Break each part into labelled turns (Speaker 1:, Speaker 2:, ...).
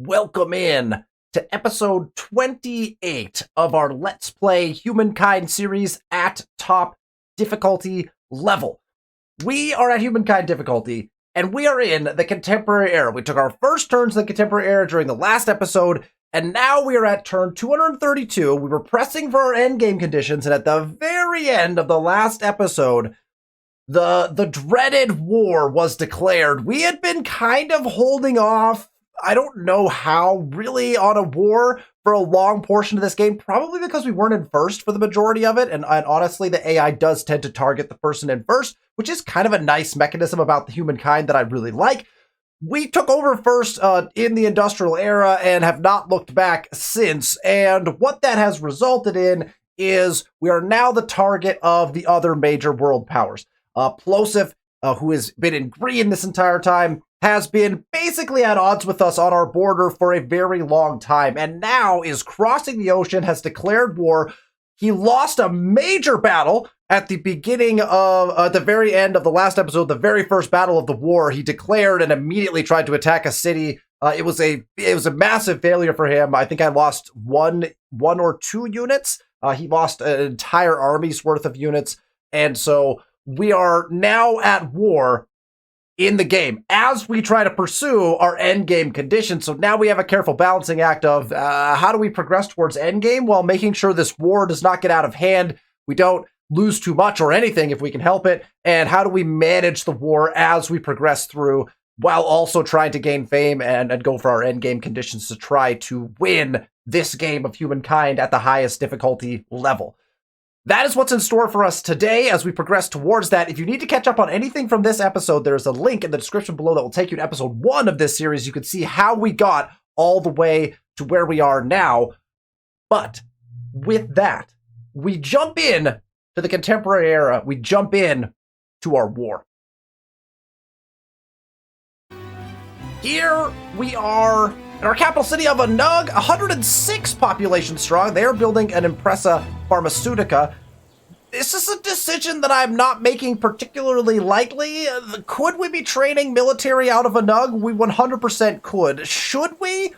Speaker 1: welcome in to episode 28 of our Let's Play Humankind series at top difficulty level. We are at Humankind difficulty, and we are in the contemporary era. We took our first turns in the contemporary era during the last episode, and now we are at turn 232. We were pressing for our endgame conditions, and at the very end of the last episode, the dreaded war was declared. We had been kind of holding off, I don't know how, really, on a war for a long portion of this game, probably because we weren't in first for the majority of it, and honestly, the AI does tend to target the person in first, which is kind of a nice mechanism about the Humankind that I really like. We took over first in the industrial era and have not looked back since, and what that has resulted in is we are now the target of the other major world powers. Plosive, who has been in green this entire time, has been basically at odds with us on our border for a very long time, and now is crossing the ocean, has declared war. He lost a major battle at the beginning of, at the very end of the last episode, the very first battle of the war. He declared and immediately tried to attack a city. It was a massive failure for him. I think I lost one or two units. He lost an entire army's worth of units, and so we are now at war in the game as we try to pursue our end game conditions. So now we have a careful balancing act of how do we progress towards end game while making sure this war does not get out of hand, we don't lose too much or anything if we can help it, and how do we manage the war as we progress through while also trying to gain fame and go for our end game conditions to try to win this game of Humankind at the highest difficulty level. That is what's in store for us today as we progress towards that. If you need to catch up on anything from this episode, there's a link in the description below that will take you to episode 1 of this series. You can see how we got all the way to where we are now. But with that, we jump in to the contemporary era. We jump in to our war. Here we are in our capital city of Anug, 106 population strong. They are building an Impressa Pharmaceutica. This is a decision that I'm not making particularly lightly. Could we be training military out of Anug? We 100% could. Should we?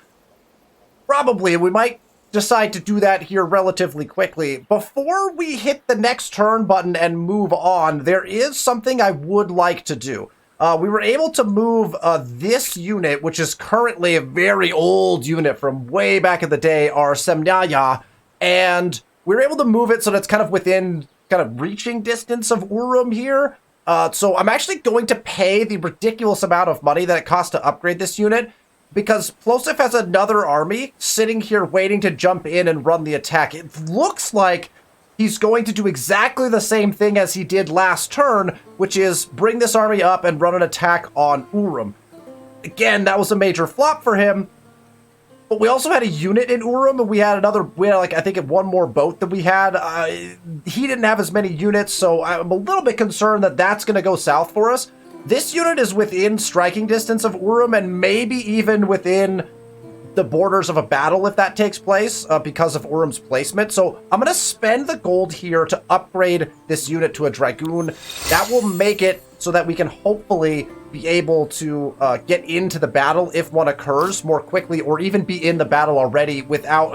Speaker 1: Probably. We might decide to do that here relatively quickly. Before we hit the next turn button and move on, there is something I would like to do. We were able to move this unit, which is currently a very old unit from way back in the day, our Semnyaya, and we were able to move it so that it's kind of within reaching distance of Urum here. So I'm actually going to pay the ridiculous amount of money that it costs to upgrade this unit, because Plosive has another army sitting here waiting to jump in and run the attack. It looks like he's going to do exactly the same thing as he did last turn, which is bring this army up and run an attack on Urum. Again, that was a major flop for him, but we also had a unit in Urum, and we had I think one more boat than we had. He didn't have as many units, so I'm a little bit concerned that that's going to go south for us. This unit is within striking distance of Urum, and maybe even within the borders of a battle if that takes place because of Urum's placement. So I'm going to spend the gold here to upgrade this unit to a Dragoon. That will make it so that we can hopefully be able to get into the battle if one occurs more quickly, or even be in the battle already without...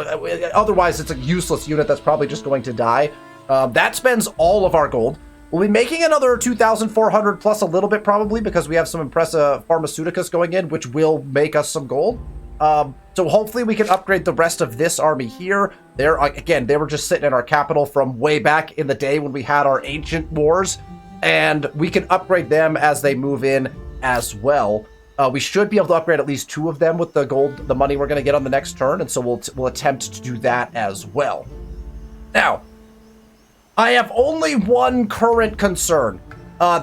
Speaker 1: otherwise, it's a useless unit that's probably just going to die. That spends all of our gold. We'll be making another 2,400 plus a little bit probably because we have some Impressa Pharmaceuticas going in, which will make us some gold. So hopefully we can upgrade the rest of this army here. They were just sitting in our capital from way back in the day when we had our ancient wars, and we can upgrade them as they move in as well. We should be able to upgrade at least 2 of them with the gold, the money we're going to get on the next turn, and so we'll attempt to do that as well. Now, I have only one current concern.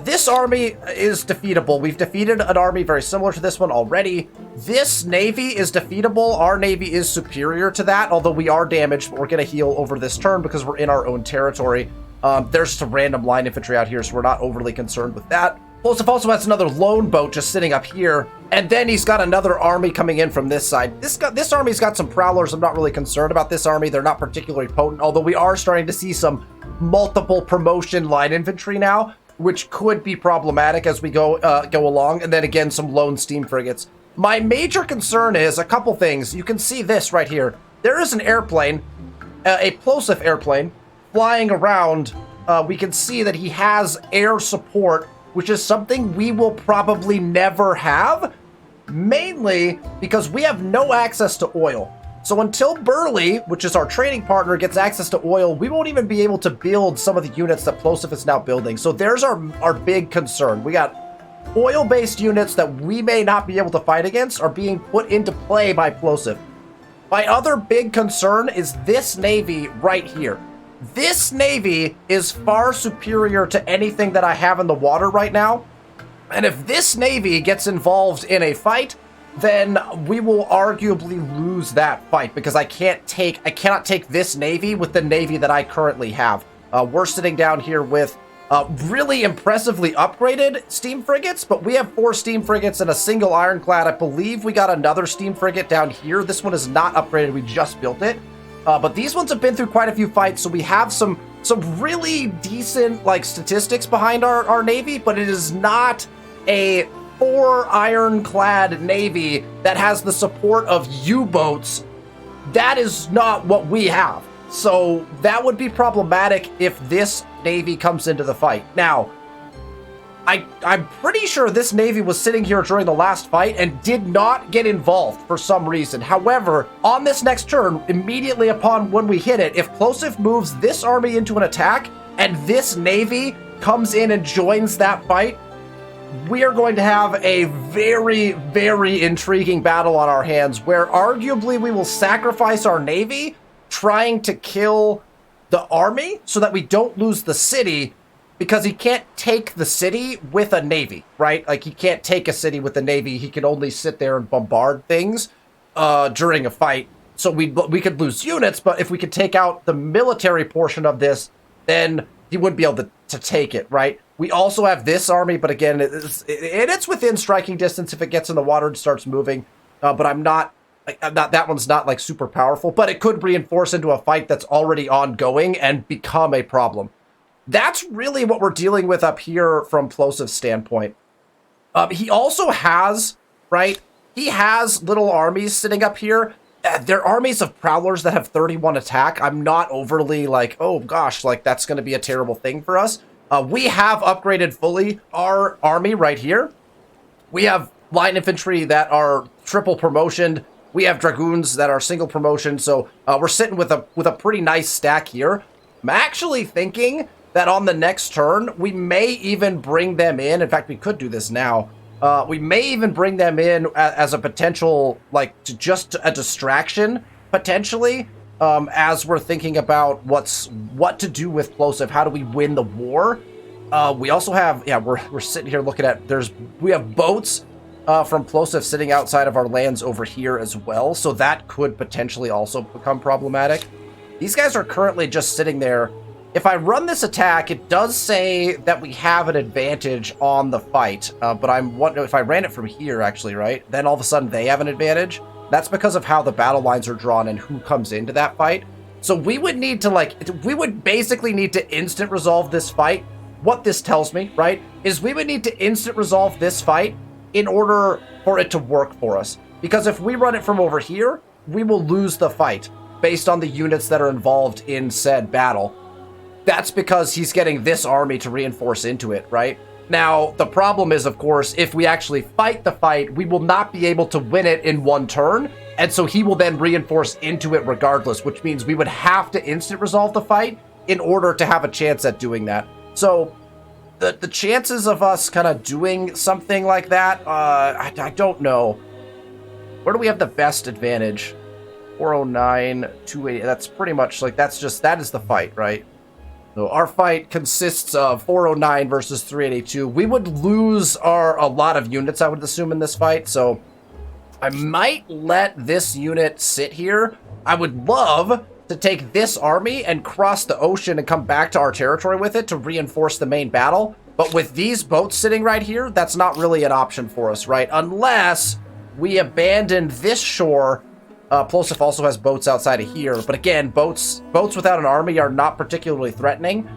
Speaker 1: This army is defeatable. We've defeated an army very similar to this one already. This navy is defeatable. Our navy is superior to that, although we are damaged, but we're going to heal over this turn because we're in our own territory. There's some random line infantry out here, so we're not overly concerned with that. Plosive also has another lone boat just sitting up here, and then he's got another army coming in from this side. This army's got some prowlers. I'm not really concerned about this army. They're not particularly potent, although we are starting to see some multiple promotion line infantry now, which could be problematic as we go along, and then again some lone steam frigates. My major concern is a couple things. You can see this right here. There is an airplane, a plosive airplane, flying around. We can see that he has air support, which is something we will probably never have, mainly because we have no access to oil. So until Burley, which is our trading partner, gets access to oil, we won't even be able to build some of the units that Plosive is now building. So there's our big concern. We got oil-based units that we may not be able to fight against are being put into play by Plosive. My other big concern is this navy right here. This navy is far superior to anything that I have in the water right now. And if this navy gets involved in a fight, then we will arguably lose that fight because I cannot take this navy with the navy that I currently have. We're sitting down here with really impressively upgraded steam frigates, but we have 4 steam frigates and a single ironclad. I believe we got another steam frigate down here. This one is not upgraded. We just built it. But these ones have been through quite a few fights, so we have some really decent like statistics behind our navy, but it is not a 4 ironclad navy that has the support of U-boats. That is not what we have. So that would be problematic if this navy comes into the fight. Now, I'm pretty sure this navy was sitting here during the last fight and did not get involved for some reason. However, on this next turn, immediately upon when we hit it, if Plosive moves this army into an attack and this navy comes in and joins that fight, we are going to have a very, very intriguing battle on our hands where arguably we will sacrifice our navy trying to kill the army so that we don't lose the city, because he can't take the city with a navy, right? Like, he can't take a city with a navy. He can only sit there and bombard things during a fight. So we could lose units, but if we could take out the military portion of this, then he wouldn't be able to take it, right? We also have this army, but again, it's within striking distance if it gets in the water and starts moving. But that one's not like super powerful, but it could reinforce into a fight that's already ongoing and become a problem. That's really what we're dealing with up here from Plosive's standpoint. He also has, right? He has little armies sitting up here. They're armies of prowlers that have 31 attack. I'm not overly like, oh gosh, like that's going to be a terrible thing for us. We have upgraded fully our army right here. We have line infantry that are triple promotion. We have dragoons that are single promotion. So we're sitting with a pretty nice stack here. I'm actually thinking that on the next turn, we may even bring them in. In fact, we could do this now. We may even bring them in as a potential, like, just a distraction, potentially, as we're thinking about what to do with Plosive. How do we win the war? We also have, yeah, we're sitting here looking at, we have boats from Plosive sitting outside of our lands over here as well, so that could potentially also become problematic. These guys are currently just sitting there. If I run this attack, it does say that we have an advantage on the fight, but I'm wondering if I ran it from here, actually, right? Then all of a sudden they have an advantage. That's because of how the battle lines are drawn and who comes into that fight. So we would need to, we would basically need to instant resolve this fight. What this tells me, right, is we would need to instant resolve this fight in order for it to work for us. Because if we run it from over here, we will lose the fight based on the units that are involved in said battle. That's because he's getting this army to reinforce into it, right? Now, the problem is, of course, if we actually fight the fight, we will not be able to win it in one turn, and so he will then reinforce into it regardless, which means we would have to instant resolve the fight in order to have a chance at doing that. So, the chances of us kind of doing something like that, I don't know. Where do we have the best advantage? 409, 280, that's pretty much, like, that is the fight, right? So our fight consists of 409 versus 382. We would lose a lot of units, I would assume, in this fight. So I might let this unit sit here. I would love to take this army and cross the ocean and come back to our territory with it to reinforce the main battle. But with these boats sitting right here, that's not really an option for us, right? Unless we abandon this shore. Plosive also has boats outside of here, but again, boats without an army are not particularly threatening.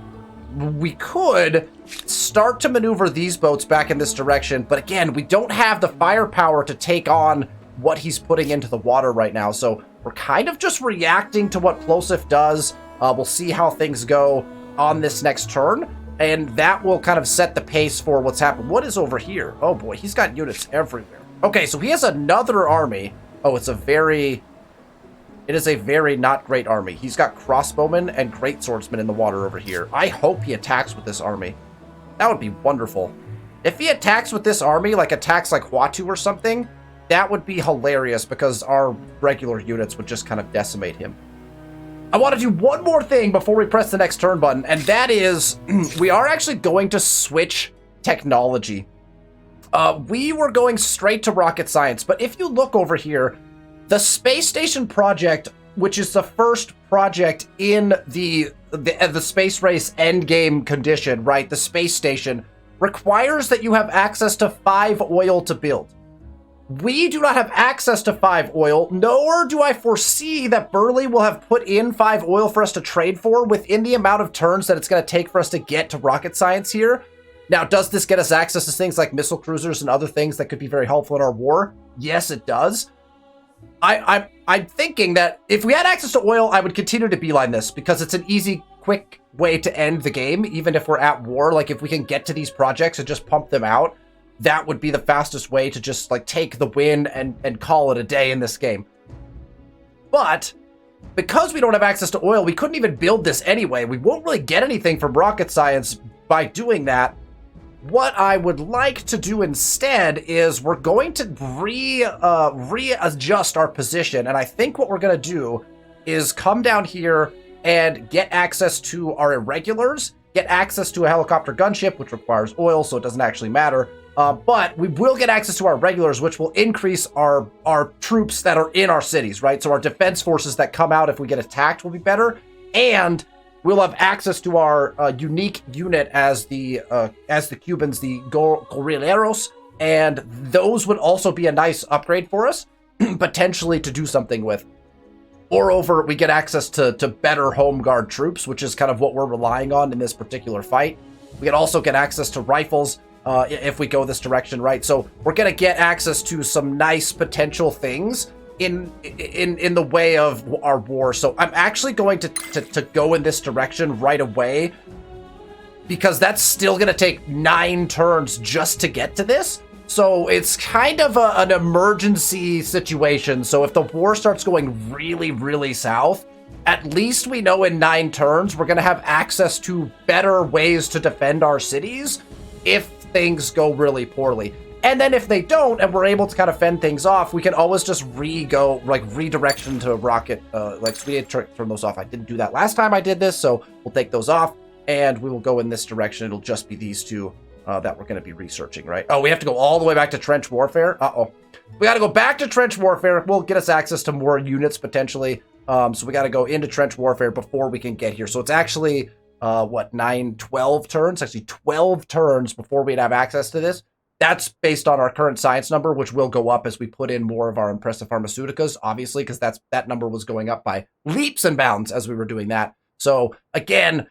Speaker 1: we could start to maneuver these boats back in this direction, but again, we don't have the firepower to take on what he's putting into the water right now, so we're kind of just reacting to what Plosif does. We'll see how things go on this next turn, and that will kind of set the pace for what's happened. What is over here? Oh boy, he's got units everywhere. Okay, so he has another army. Oh, it is a very not great army. He's got crossbowmen and great swordsmen in the water over here. I hope he attacks with this army. That would be wonderful. If he attacks with this army, like attacks like Huatu or something, that would be hilarious because our regular units would just kind of decimate him. I want to do one more thing before we press the next turn button, and that is we are actually going to switch technology. We were going straight to rocket science, but if you look over here, the space station project, which is the first project in the space race endgame condition, right? The space station requires that you have access to 5 oil to build. We do not have access to 5 oil, nor do I foresee that Burley will have put in 5 oil for us to trade for within the amount of turns that it's going to take for us to get to rocket science here. Now, does this get us access to things like missile cruisers and other things that could be very helpful in our war? Yes, it does. I'm thinking that if we had access to oil, I would continue to beeline this because it's an easy, quick way to end the game, even if we're at war. Like, if we can get to these projects and just pump them out, that would be the fastest way to just, like, take the win and call it a day in this game. But because we don't have access to oil, we couldn't even build this anyway. We won't really get anything from rocket science by doing that. What I would like to do instead is we're going to readjust our position, and I think what we're going to do is come down here and get access to our irregulars, get access to a helicopter gunship, which requires oil, so it doesn't actually matter, but we will get access to our regulars, which will increase our troops that are in our cities, right? So our defense forces that come out if we get attacked will be better, and we'll have access to our unique unit as the Cubans, the Guerrilleros, and those would also be a nice upgrade for us, potentially to do something with. Moreover, we get access to better home guard troops, which is kind of what we're relying on in this particular fight. We can also get access to rifles if we go this direction, right? So we're going to get access to some nice potential things in the way of our war. So I'm actually going to go in this direction right away because that's still going to take 9 turns just to get to this. So it's kind of an emergency situation. So if the war starts going really, really south, at least we know in 9 turns we're going to have access to better ways to defend our cities if things go really poorly. And then if they don't, and we're able to kind of fend things off, we can always just redirection to rocket, like Squeeda, turn those off. I didn't do that last time I did this, so we'll take those off, and we will go in this direction. It'll just be these two that we're going to be researching, right? Oh, we have to go all the way back to trench warfare? Uh-oh. We got to go back to trench warfare. We'll get us access to more units, potentially. So we got to go into trench warfare before we can get here. So it's actually, 12 turns? Actually, 12 turns before we'd have access to this. That's based on our current science number, which will go up as we put in more of our impressive pharmaceuticas, obviously, because that number was going up by leaps and bounds as we were doing that. So, again,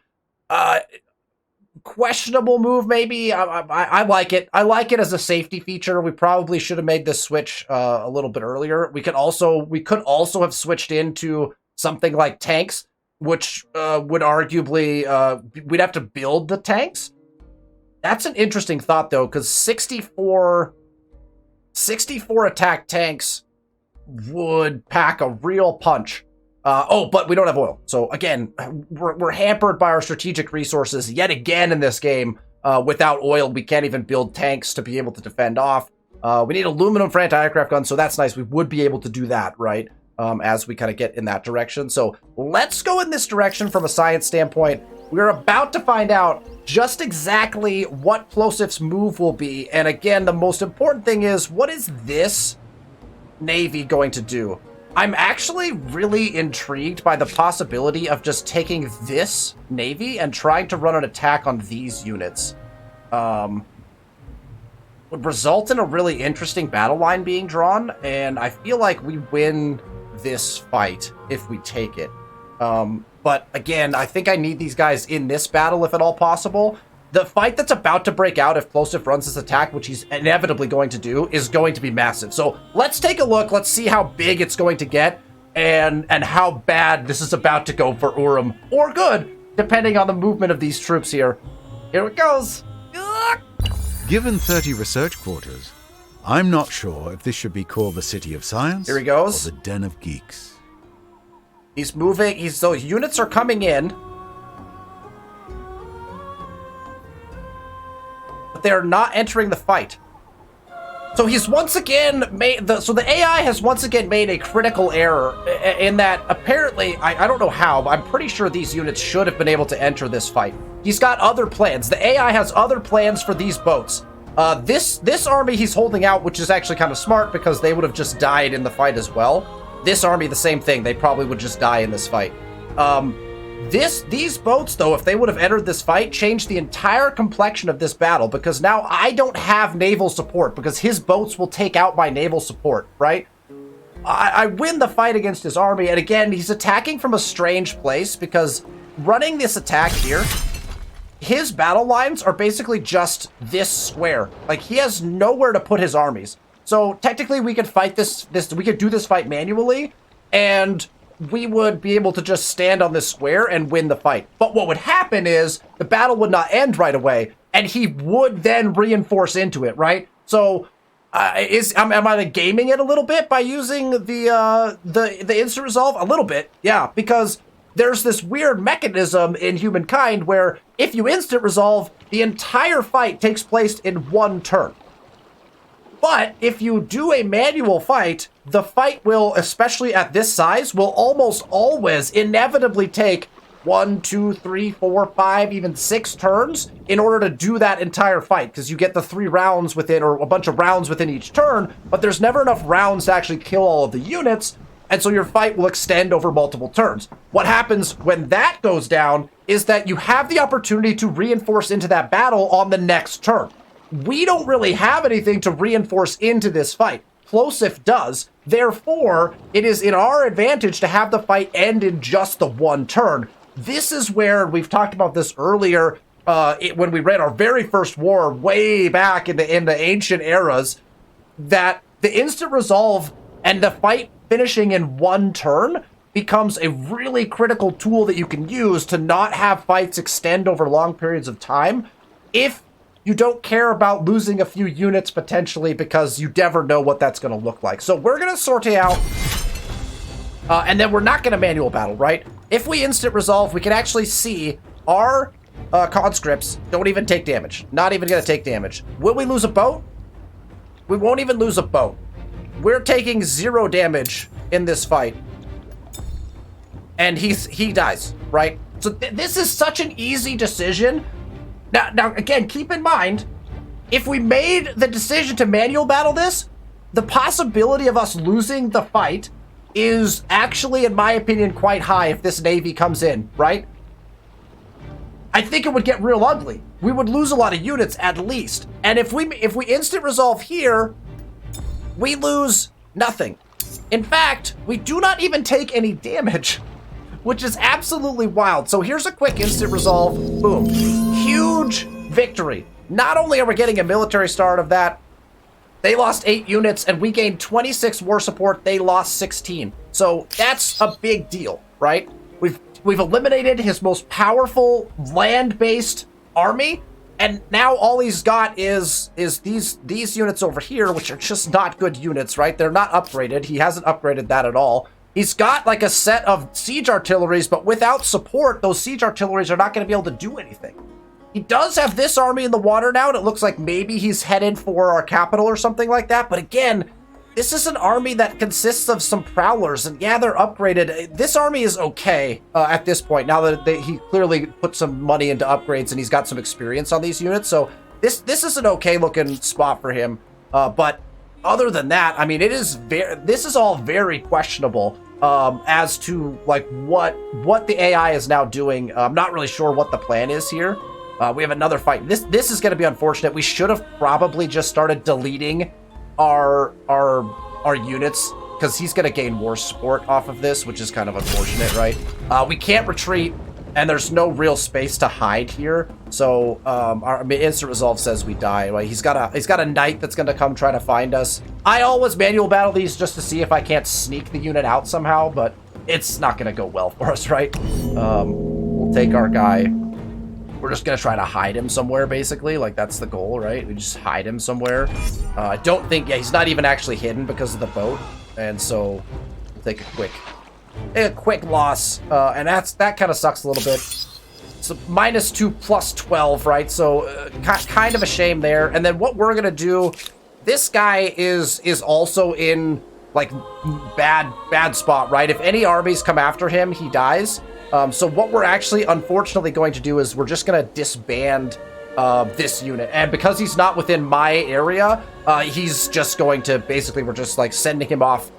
Speaker 1: questionable move, maybe. I like it. I like it as a safety feature. We probably should have made this switch a little bit earlier. We could also have switched into something like tanks, which would arguably, we'd have to build the tanks. That's an interesting thought, though, because 64 attack tanks would pack a real punch. But we don't have oil. So, again, we're hampered by our strategic resources yet again in this game. Without oil, we can't even build tanks to be able to defend off. We need aluminum for anti-aircraft guns, so that's nice. We would be able to do that, right, as we kind of get in that direction. So let's go in this direction from a science standpoint. We're about to find out just exactly what Plosif's move will be. And again, the most important thing is, what is this Navy going to do? I'm actually really intrigued by the possibility of just taking this Navy and trying to run an attack on these units. Would result in a really interesting battle line being drawn, and I feel like we win this fight if we take it. But But again, I think I need these guys in this battle if at all possible. The fight that's about to break out if Plosive runs this attack, which he's inevitably going to do, is going to be massive. So let's take a look. Let's see how big it's going to get and how bad this is about to go for Urim. Or good, depending on the movement of these troops here. Here it goes.
Speaker 2: Given 30 research quarters, I'm not sure if this should be called the City of Science
Speaker 1: Here he goes.
Speaker 2: or the Den of Geeks.
Speaker 1: He's moving. So units are coming in. But they're not entering the fight. So he's once again made the AI has once again made a critical error in that apparently, I don't know how, but I'm pretty sure these units should have been able to enter this fight. He's got other plans. The AI has other plans for these boats. This army he's holding out, which is actually kind of smart because they would have just died in the fight as well. This army, the same thing. They probably would just die in this fight. These boats, though, if they would have entered this fight, changed the entire complexion of this battle because now I don't have naval support because his boats will take out my naval support, right? I win the fight against his army, and again, he's attacking from a strange place because running this attack here, his battle lines are basically just this square. Like, he has nowhere to put his armies. So technically, we could fight we could do this fight manually, and we would be able to just stand on this square and win the fight. But what would happen is the battle would not end right away, and he would then reinforce into it, right? So, am I like gaming it a little bit by using the instant resolve? A little bit, yeah, because there's this weird mechanism in Humankind where if you instant resolve, the entire fight takes place in one turn. But if you do a manual fight, the fight will, especially at this size, will almost always inevitably take 1, 2, 3, 4, 5, even 6 turns in order to do that entire fight, because you get the 3 rounds within, or a bunch of rounds within each turn, but there's never enough rounds to actually kill all of the units, and so your fight will extend over multiple turns. What happens when that goes down is that you have the opportunity to reinforce into that battle on the next turn. We don't really have anything to reinforce into this fight. Plosive does. Therefore, it is in our advantage to have the fight end in just the one turn. This is where, we've talked about this earlier, when we ran our very first war way back in the ancient eras, that the instant resolve and the fight finishing in one turn becomes a really critical tool that you can use to not have fights extend over long periods of time if you don't care about losing a few units potentially, because you never know what that's going to look like. So we're going to sortie out, and then we're not going to manual battle, right? If we instant resolve, we can actually see our conscripts don't even take damage. Not even going to take damage. Will we lose a boat? We won't even lose a boat. We're taking 0 damage in this fight. And he dies, right? So this is such an easy decision. Now, again, keep in mind, if we made the decision to manual battle this, the possibility of us losing the fight is actually, in my opinion, quite high if this navy comes in, right? I think it would get real ugly. We would lose a lot of units at least. And if we instant resolve here, we lose nothing. In fact, we do not even take any damage, which is absolutely wild. So here's a quick instant resolve. Boom. Huge victory. Not only are we getting a military star out of that, they lost 8 units and we gained 26 war support. They lost 16. So that's a big deal, right? We've eliminated his most powerful land-based army, and now all he's got is these units over here, which are just not good units, right? They're not upgraded. He hasn't upgraded that at all. He's got like a set of siege artilleries, but without support, those siege artilleries are not going to be able to do anything. He does have this army in the water now, and it looks like maybe he's headed for our capital or something like that. But again, this is an army that consists of some prowlers, and yeah, they're upgraded. This army is okay at this point, now that he clearly put some money into upgrades and he's got some experience on these units. So this is an okay looking spot for him. But other than that, I mean, this is all very questionable as to like what the AI is now doing. I'm not really sure what the plan is here. We have another fight. This is going to be unfortunate. We should have probably just started deleting our units because he's going to gain war support off of this, which is kind of unfortunate, right? We can't retreat, and there's no real space to hide here. So our instant resolve says we die. Right? He's got a knight that's going to come try to find us. I always manual battle these just to see if I can't sneak the unit out somehow, but it's not going to go well for us, right? We'll take our guy. We're just going to try to hide him somewhere, basically. Like, that's the goal, right? We just hide him somewhere. I don't think... Yeah, he's not even actually hidden because of the boat. And so, we'll take a quick loss. And that kind of sucks a little bit. So, -2 plus 12, right? So, kind of a shame there. And then what we're going to do... This guy is also in, like, bad spot, right? If any armies come after him, he dies. So what we're actually, unfortunately, going to do is we're just going to disband this unit. And because he's not within my area, he's just going to, basically, we're just, like, sending him off.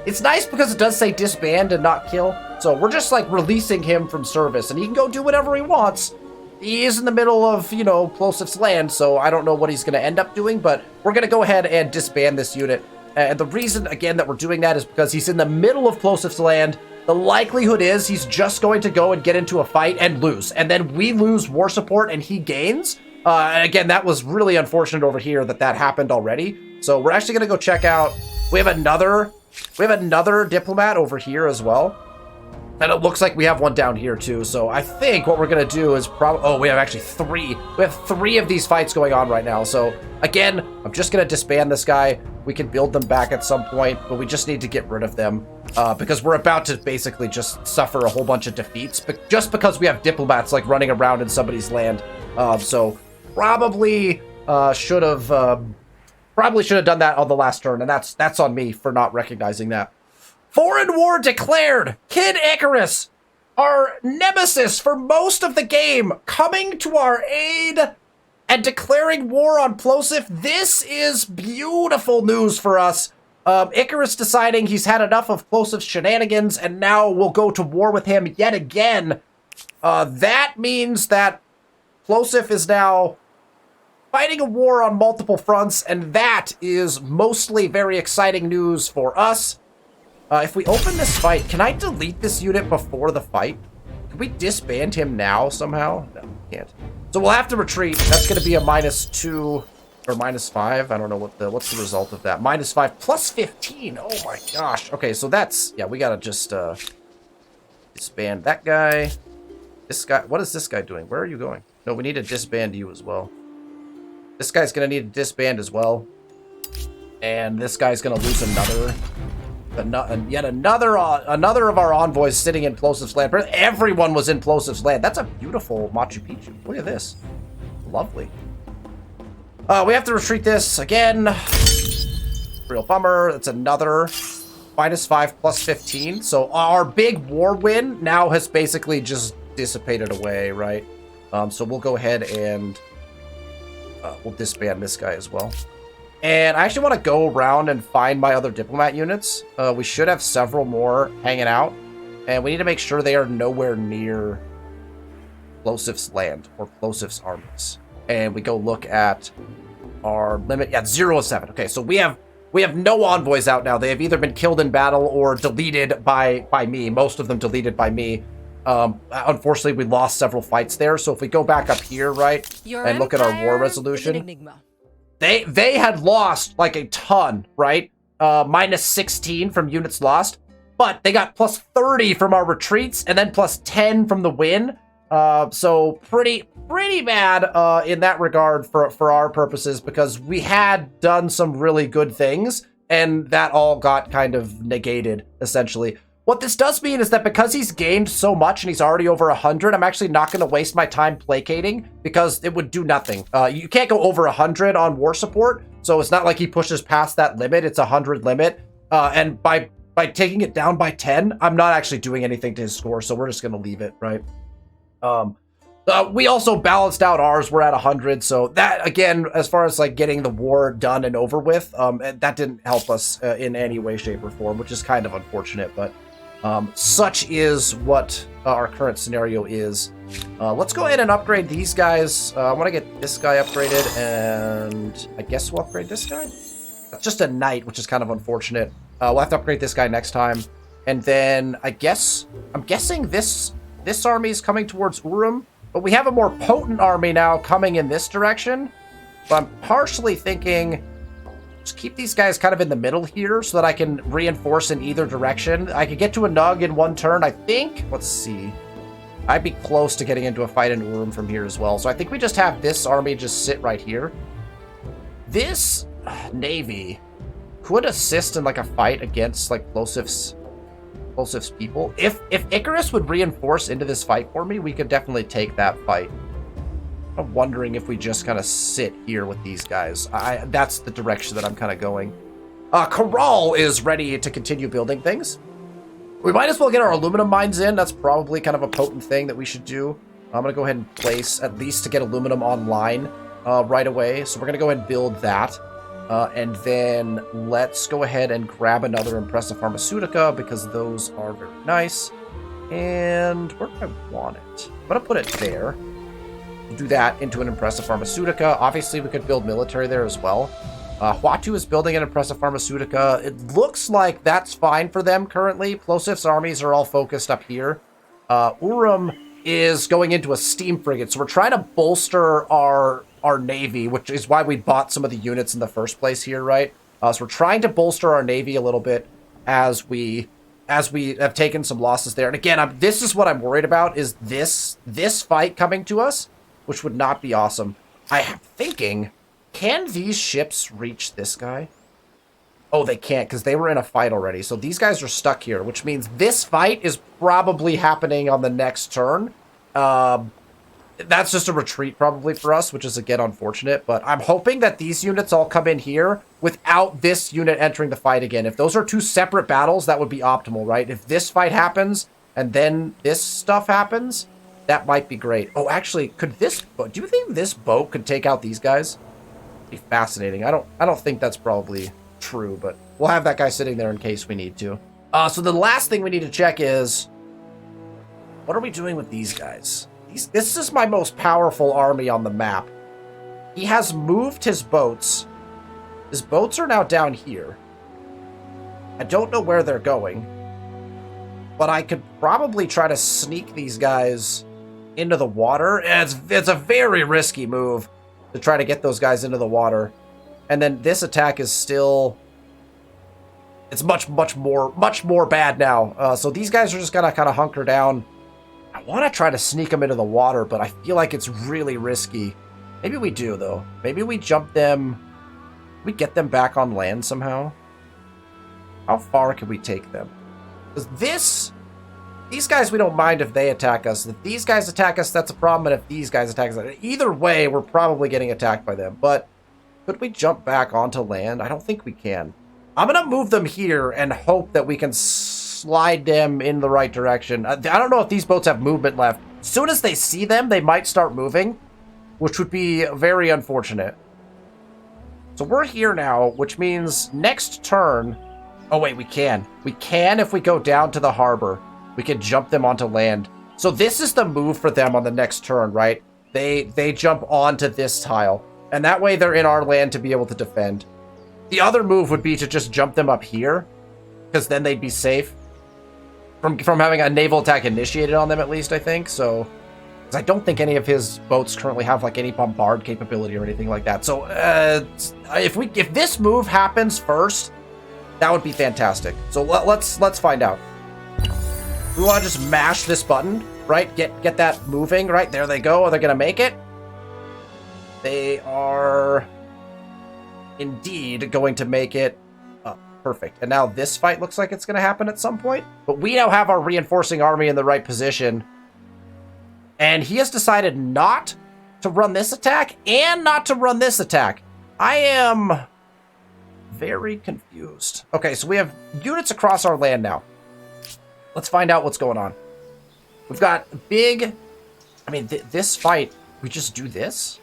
Speaker 1: It's nice because it does say disband and not kill. So we're just, like, releasing him from service. And he can go do whatever he wants. He is in the middle of, you know, Plosiv's land, so I don't know what he's going to end up doing. But we're going to go ahead and disband this unit. And the reason, again, that we're doing that is because he's in the middle of Plosiv's land. The likelihood is he's just going to go and get into a fight and lose. And then we lose war support and he gains. And again, that was really unfortunate over here that happened already. So we're actually going to go check out. We have another diplomat over here as well. And it looks like we have one down here too. So I think what we're going to do is probably... Oh, we have actually 3. We have 3 of these fights going on right now. So again, I'm just going to disband this guy. We can build them back at some point, but we just need to get rid of them. Because we're about to basically just suffer a whole bunch of defeats, but just because we have diplomats like running around in somebody's land. So probably should have done that on the last turn, and that's on me for not recognizing that. Foreign war declared. Kid Icarus, our nemesis for most of the game, coming to our aid and declaring war on Plosiv. This is beautiful news for us. Icarus deciding he's had enough of Plosiv's shenanigans and now we'll go to war with him yet again. That means that Plosiv is now fighting a war on multiple fronts, and that is mostly very exciting news for us. If we open this fight, can I delete this unit before the fight? Can we disband him now somehow? No, we can't. So we'll have to retreat. That's going to be a -2 or -5. I don't know what's the result of that. -5 plus 15. Oh my gosh. Okay, so that's... Yeah, we got to just disband that guy. This guy... What is this guy doing? Where are you going? No, we need to disband you as well. This guy's going to need to disband as well. And this guy's going to lose yet another of our envoys sitting in Plosiv's land. Everyone was in Plosiv's land. That's a beautiful Machu Picchu. Look at this. Lovely. We have to retreat this again. Real bummer. It's another -5 plus 15. So our big war win now has basically just dissipated away, right? So we'll go ahead and we'll disband this guy as well. And I actually want to go around and find my other diplomat units. We should have several more hanging out. And we need to make sure they are nowhere near Plosiv's land or Plosiv's armies. And we go look at our limit. Yeah, 0 of 7. Okay, so we have no envoys out now. They have either been killed in battle or deleted by me. Most of them deleted by me. Unfortunately, we lost several fights there. So if we go back up here, right, and look at our war resolution, they had lost like a ton, right? -16 from units lost, but they got plus 30 from our retreats and then plus 10 from the win. So pretty bad in that regard for our purposes, because we had done some really good things and that all got kind of negated essentially. What this does mean is that because he's gained so much and he's already over 100, I'm actually not going to waste my time placating because it would do nothing. You can't go over 100 on war support, so it's not like he pushes past that limit. It's 100 limit, and by taking it down by 10, I'm not actually doing anything to his score, so we're just going to leave it, right? We also balanced out ours. We're at 100, so that, again, as far as like getting the war done and over with, that didn't help us in any way, shape, or form, which is kind of unfortunate, but such is what our current scenario is. Let's go ahead and upgrade these guys. I want to get this guy upgraded, and I guess we'll upgrade this guy. That's just a knight, which is kind of unfortunate. We'll have to upgrade this guy next time. And then I'm guessing this army is coming towards Urum, but we have a more potent army now coming in this direction. So I'm partially thinking just keep these guys kind of in the middle here so that I can reinforce in either direction. I could get to a Nug in one turn, I think. Let's see. I'd be close to getting into a fight in Urum from here as well. So I think we just have this army just sit right here. This navy could assist in like a fight against like Plosiv's people. If Icarus would reinforce into this fight for me, we could definitely take that fight. I'm wondering if we just kind of sit here with these guys. That's the direction that I'm kind of going. Corral is ready to continue building things. We might as well get our aluminum mines in. That's probably kind of a potent thing that we should do. I'm going to go ahead and place at least to get aluminum online right away. So we're going to go ahead and build that. And then let's go ahead and grab another Impressive Pharmaceutica because those are very nice. And where do I want it? I'm going to put it there. We'll do that into an Impressive Pharmaceutica. Obviously, we could build military there as well. Huatu is building an Impressive Pharmaceutica. It looks like that's fine for them currently. Plosiv's armies are all focused up here. Urum is going into a steam frigate, so we're trying to bolster our navy, which is why we bought some of the units in the first place here, right? So we're trying to bolster our navy a little bit as we have taken some losses there. And again, this is what I'm worried about, is this fight coming to us, which would not be awesome. I am thinking, can these ships reach this guy? Oh, they can't, because they were in a fight already. So these guys are stuck here, which means this fight is probably happening on the next turn. That's just a retreat probably for us, which is, again, unfortunate. But I'm hoping that these units all come in here without this unit entering the fight again. If those are two separate battles, that would be optimal, right? If this fight happens and then this stuff happens, that might be great. Oh, actually, do you think this boat could take out these guys? Be fascinating. I don't think that's probably true, but we'll have that guy sitting there in case we need to. So the last thing we need to check is, what are we doing with these guys? This is my most powerful army on the map. He has moved his boats. His boats are now down here. I don't know where they're going, but I could probably try to sneak these guys into the water. It's a very risky move to try to get those guys into the water. And then this attack is still... It's much more bad now. So these guys are just gonna kind of hunker down. I want to try to sneak them into the water, but I feel like it's really risky. Maybe we do, though. Maybe we jump them... We get them back on land somehow. How far can we take them? Because these guys, we don't mind if they attack us. If these guys attack us, that's a problem. And if these guys attack us, either way, we're probably getting attacked by them. But could we jump back onto land? I don't think we can. I'm going to move them here and hope that we can slide them in the right direction. I don't know if these boats have movement left. As soon as they see them, they might start moving, which would be very unfortunate. So we're here now, which means next turn... Oh, wait, we can. We can if we go down to the harbor. We can jump them onto land. So this is the move for them on the next turn, right? They jump onto this tile. And that way they're in our land to be able to defend. The other move would be to just jump them up here, because then they'd be safe from having a naval attack initiated on them, at least, I think. So, because I don't think any of his boats currently have like any bombard capability or anything like that. So if this move happens first, that would be fantastic. So let's find out. We want to just mash this button, right? Get that moving, right? There they go. Are they going to make it? They are indeed going to make it. Perfect. And now this fight looks like it's going to happen at some point. But we now have our reinforcing army in the right position. And he has decided not to run this attack and not to run this attack. I am very confused. Okay, so we have units across our land now. Let's find out what's going on. We've got big... I mean, this fight, we just do this?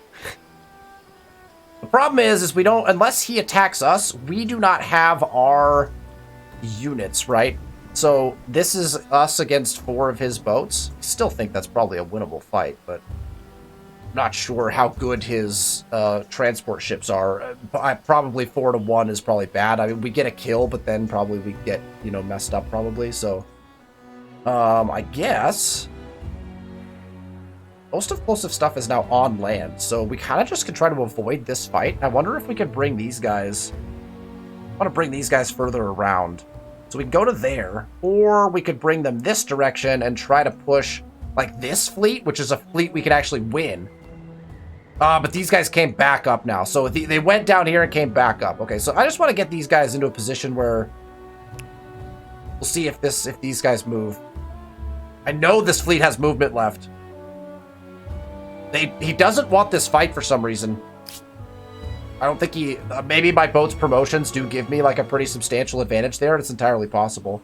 Speaker 1: The problem is we don't... Unless he attacks us, we do not have our units, right? So this is us against 4 of his boats. I still think that's probably a winnable fight, but... not sure how good his transport ships are. Probably 4 to 1 is probably bad. I mean, we get a kill, but then probably we get, you know, messed up probably. So, I guess most of explosive stuff is now on land. So we kind of just can try to avoid this fight. I wonder if we could bring these guys. I want to bring these guys further around. So we can go to there, or we could bring them this direction and try to push like this fleet, which is a fleet we could actually win. But these guys came back up now. So they went down here and came back up. Okay, so I just want to get these guys into a position where we'll see if these guys move. I know this fleet has movement left. He doesn't want this fight for some reason. I don't think he... maybe my boat's promotions do give me like a pretty substantial advantage there. It's entirely possible.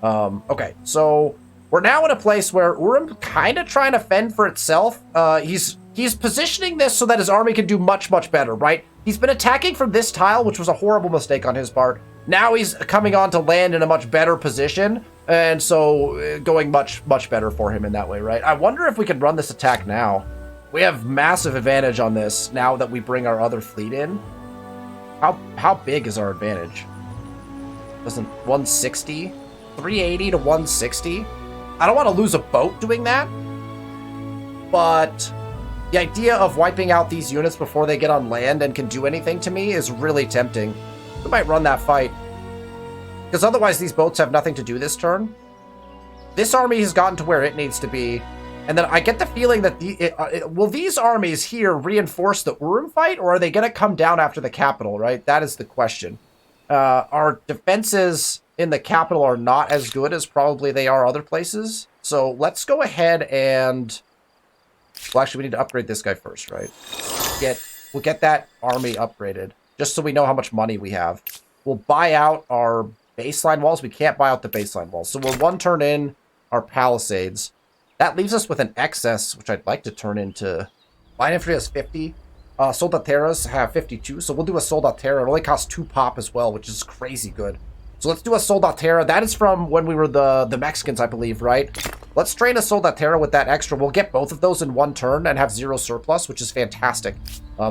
Speaker 1: Okay, so we're now in a place where Urim kind of trying to fend for itself. He's positioning this so that his army can do much, much better, right? He's been attacking from this tile, which was a horrible mistake on his part. Now he's coming on to land in a much better position, and so going much, much better for him in that way, right? I wonder if we could run this attack now. We have massive advantage on this now that we bring our other fleet in. How big is our advantage? Doesn't 160? 380 to 160? I don't want to lose a boat doing that, but the idea of wiping out these units before they get on land and can do anything to me is really tempting. We might run that fight, because otherwise these boats have nothing to do this turn. This army has gotten to where it needs to be. And then I get the feeling that will these armies here reinforce the Urim fight, or are they going to come down after the capital, right? That is the question. Our defenses in the capital are not as good as probably they are other places. So let's go ahead and... well, actually, we need to upgrade this guy first, right? We'll get that army upgraded, just so we know how much money we have. We'll buy out our baseline walls. We can't buy out the baseline walls. So we'll one turn in our palisades. That leaves us with an excess, which I'd like to turn into... Line infantry has 50. Soldateras have 52, so we'll do a Soldatera. It only costs 2 pop as well, which is crazy good. So let's do a Soldatera. That is from when we were the Mexicans, I believe, right? Let's train a Soldatera with that extra. We'll get both of those in one turn and have 0 surplus, which is fantastic.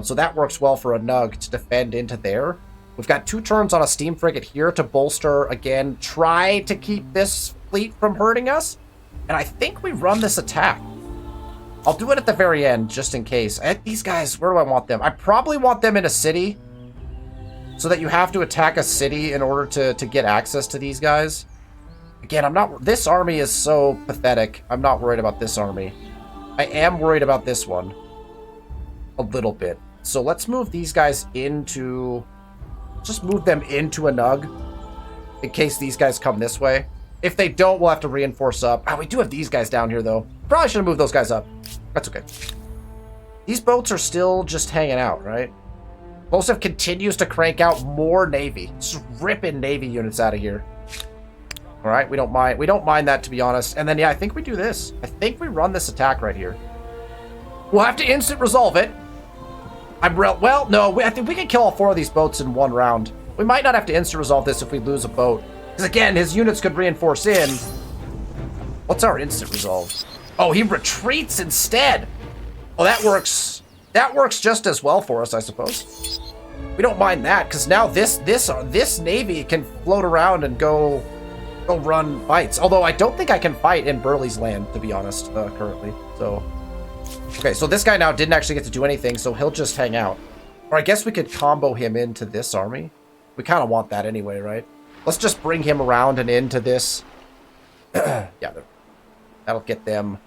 Speaker 1: So that works well for a Nug to defend into there. We've got 2 turns on a Steam Frigate here to bolster, again, try to keep this fleet from hurting us. And I think we run this attack. I'll do it at the very end, just in case. These guys, where do I want them? I probably want them in a city, so that you have to attack a city in order to get access to these guys. Again, I'm not... this army is so pathetic. I'm not worried about this army. I am worried about this one. A little bit. So let's move these guys into... just move them into a Nug, in case these guys come this way. If they don't, we'll have to reinforce up. We do have these guys down here, though. Probably should have moved those guys up. That's okay. These boats are still just hanging out, right? Explosive continues to crank out more Navy. Just ripping Navy units out of here. All right, we don't mind. We don't mind that, to be honest. And then, yeah, I think we do this. I think we run this attack right here. We'll have to instant resolve it. Well, no, I think we can kill all 4 of these boats in 1 round. We might not have to instant resolve this if we lose a boat. Because again, his units could reinforce in. What's our instant resolve? Oh, he retreats instead. Oh, that works. That works just as well for us, I suppose. We don't mind that, because now this Navy can float around and go run fights. Although I don't think I can fight in Burley's land, to be honest, currently. So, okay, so this guy now didn't actually get to do anything, so he'll just hang out. Or I guess we could combo him into this army. We kind of want that anyway, right? Let's just bring him around and into this. Yeah, that'll get them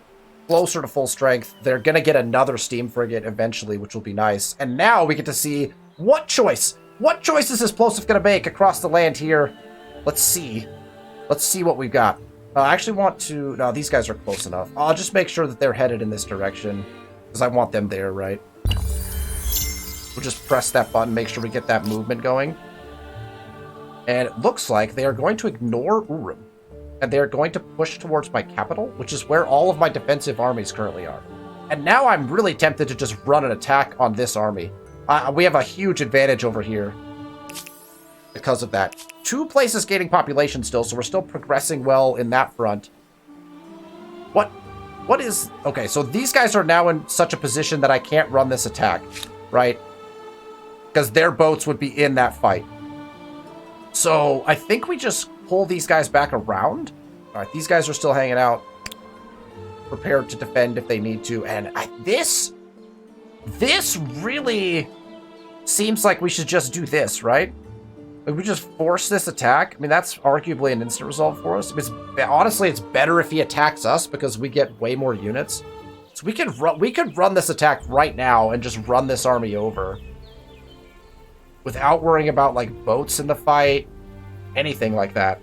Speaker 1: closer to full strength. They're going to get another steam frigate eventually, which will be nice. And now we get to see what choice. What choice is Explosive going to make across the land here? Let's see. Let's see what we've got. I actually want to... no, these guys are close enough. I'll just make sure that they're headed in this direction, because I want them there, right? We'll just press that button, make sure we get that movement going. And it looks like they are going to ignore Urim. And they are going to push towards my capital, which is where all of my defensive armies currently are. And now I'm really tempted to just run an attack on this army. We have a huge advantage over here because of that. 2 places gaining population still, so we're still progressing well in that front. What? What is... Okay, so these guys are now in such a position that I can't run this attack, right? Because their boats would be in that fight. So I think we just pull these guys back around. All right, these guys are still hanging out, prepared to defend if they need to. And this really seems like we should just do this, right? Like we just force this attack. I mean, that's arguably an instant result for us. Honestly, it's better if he attacks us because we get way more units. So we could run this attack right now and just run this army over without worrying about like boats in the fight, anything like that.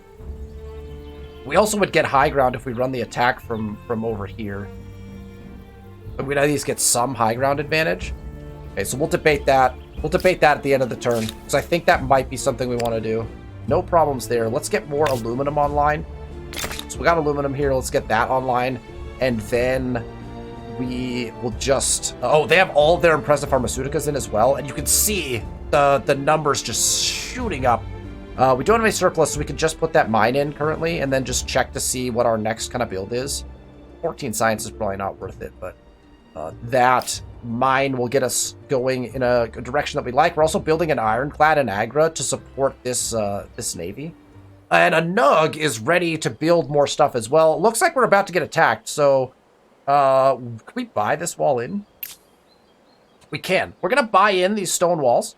Speaker 1: We also would get high ground if we run the attack from over here. But we'd at least get some high ground advantage. Okay, so we'll debate that. We'll debate that at the end of the turn, because I think that might be something we want to do. No problems there. Let's get more aluminum online. So we got aluminum here. Let's get that online. And then we will just... Oh, they have all their impressive pharmaceuticals in as well. And you can see the numbers just shooting up. We don't have any surplus, so we can just put that mine in currently and then just check to see what our next kind of build is. 14 science is probably not worth it, but that mine will get us going in a direction that we like. We're also building an ironclad in Agra to support this this navy. And a Nug is ready to build more stuff as well. It looks like we're about to get attacked, so can we buy this wall in? We can. We're going to buy in these stone walls.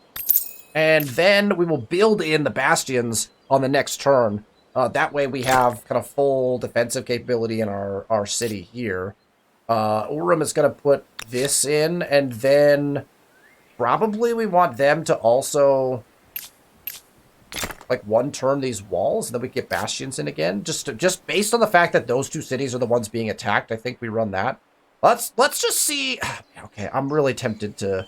Speaker 1: And then we will build in the bastions on the next turn. That way we have kind of full defensive capability in our city here. Urim is going to put this in, and then probably we want them to also like one turn these walls, and then we get bastions in again. Just based on the fact that those two cities are the ones being attacked, I think we run that. Let's just see. Okay, I'm really tempted to...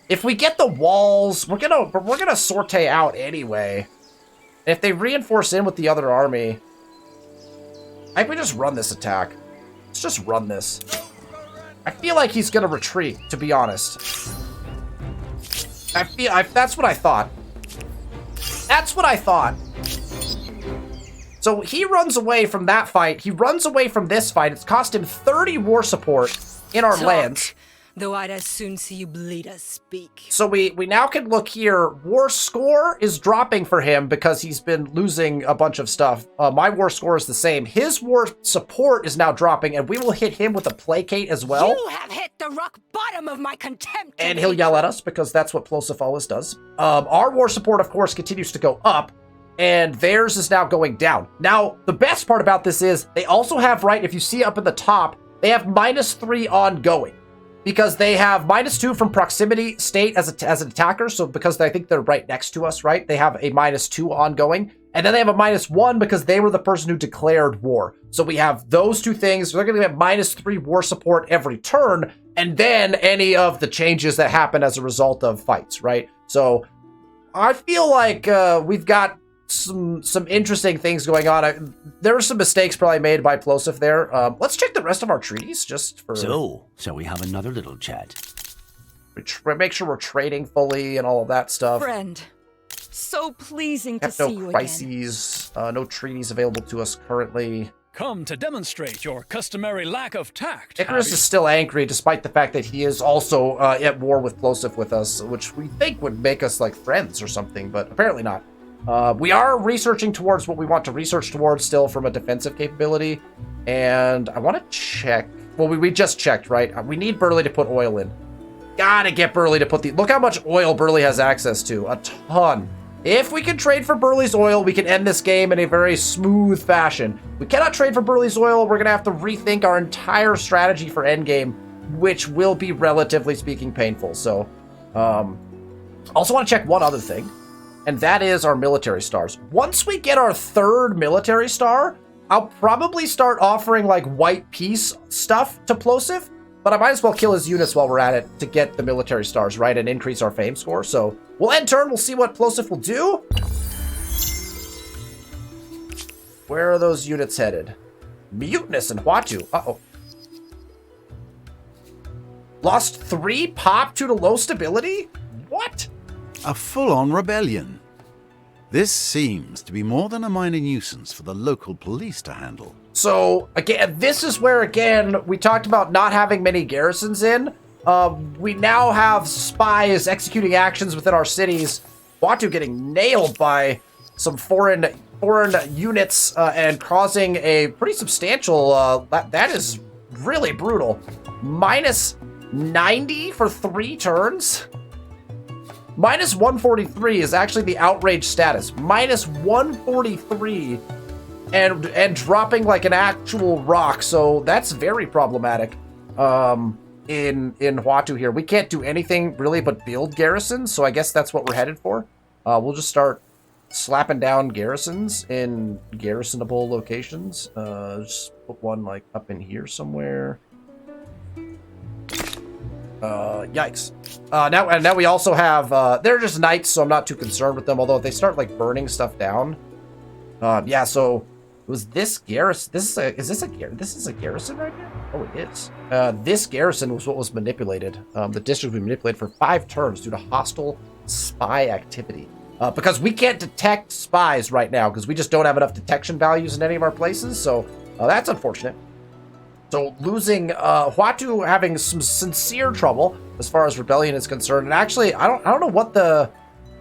Speaker 1: If we get the walls, we're gonna sortie out anyway. And if they reinforce in with the other army, I think we just run this attack. Let's just run this. I feel like he's gonna retreat, to be honest. That's what I thought. That's what I thought. So he runs away from that fight. He runs away from this fight. It's cost him 30 war support in our lands.
Speaker 3: Though I'd as soon see you bleed as speak.
Speaker 1: So we now can look here. War score is dropping for him because he's been losing a bunch of stuff. My war score is the same. His war support is now dropping, and we will hit him with a placate as well.
Speaker 3: You have hit the rock bottom of my contempt.
Speaker 1: And he'll yell at us because that's what Plosif always does. Our war support, of course, continues to go up, and theirs is now going down. Now, the best part about this is they also have, right, if you see up at the top, they have -3 ongoing. Because they have -2 from proximity state as an attacker, so because I think they're right next to us, right? They have a -2 ongoing, and then they have a -1 because they were the person who declared war. So we have those two things. They're going to get -3 war support every turn, and then any of the changes that happen as a result of fights, right? So I feel like we've got some interesting things going on. There were some mistakes probably made by Plosif there. Let's check the rest of our treaties just for...
Speaker 4: So, shall we have another little chat?
Speaker 1: Make sure we're trading fully and all of that stuff.
Speaker 3: Friend, so pleasing to
Speaker 1: Have
Speaker 3: see
Speaker 1: no
Speaker 3: you
Speaker 1: crises, no treaties available to us currently.
Speaker 5: Come to demonstrate your customary lack of tact.
Speaker 1: Icarus is still angry despite the fact that he is also at war with Plosif with us, which we think would make us like friends or something, but apparently not. We are researching towards what we want to research towards still from a defensive capability. And I want to check. Well, we just checked, right? We need Burley to put oil in. Gotta get Burley to put the... Look how much oil Burley has access to. A ton. If we can trade for Burley's oil, we can end this game in a very smooth fashion. We cannot trade for Burley's oil. We're going to have to rethink our entire strategy for endgame, which will be, relatively speaking, painful. So, also want to check one other thing. And that is our military stars. Once we get our 3rd military star, I'll probably start offering like white peace stuff to Plosif, but I might as well kill his units while we're at it to get the military stars, right, and increase our fame score. So we'll end turn, we'll see what Plosif will do. Where are those units headed? Mutinous and Huatu. Uh-oh. Lost 3 pop due to low stability? What?
Speaker 2: A full-on rebellion. This seems to be more than a minor nuisance for the local police to handle.
Speaker 1: So, again, this is where, again, we talked about not having many garrisons in. We now have spies executing actions within our cities. Watu getting nailed by some foreign units and causing a pretty substantial... that is really brutal. Minus 90 for 3 turns? Minus 143 is actually the outrage status. Minus 143 and dropping like an actual rock. So that's very problematic in Huatu here. We can't do anything really but build garrisons. So I guess that's what we're headed for. We'll just start slapping down garrisons in garrisonable locations. Just put one like up in here somewhere. Yikes. Now we also have, they're just knights, so I'm not too concerned with them, although if they start, like, burning stuff down. Yeah, so, was this garrison, this is a garrison right here? Oh, it is. This garrison was what was manipulated. The district was manipulated for 5 turns due to hostile spy activity. Because we can't detect spies right now, because we just don't have enough detection values in any of our places, so, that's unfortunate. So losing Huatu having some sincere trouble as far as rebellion is concerned, and actually I don't know what the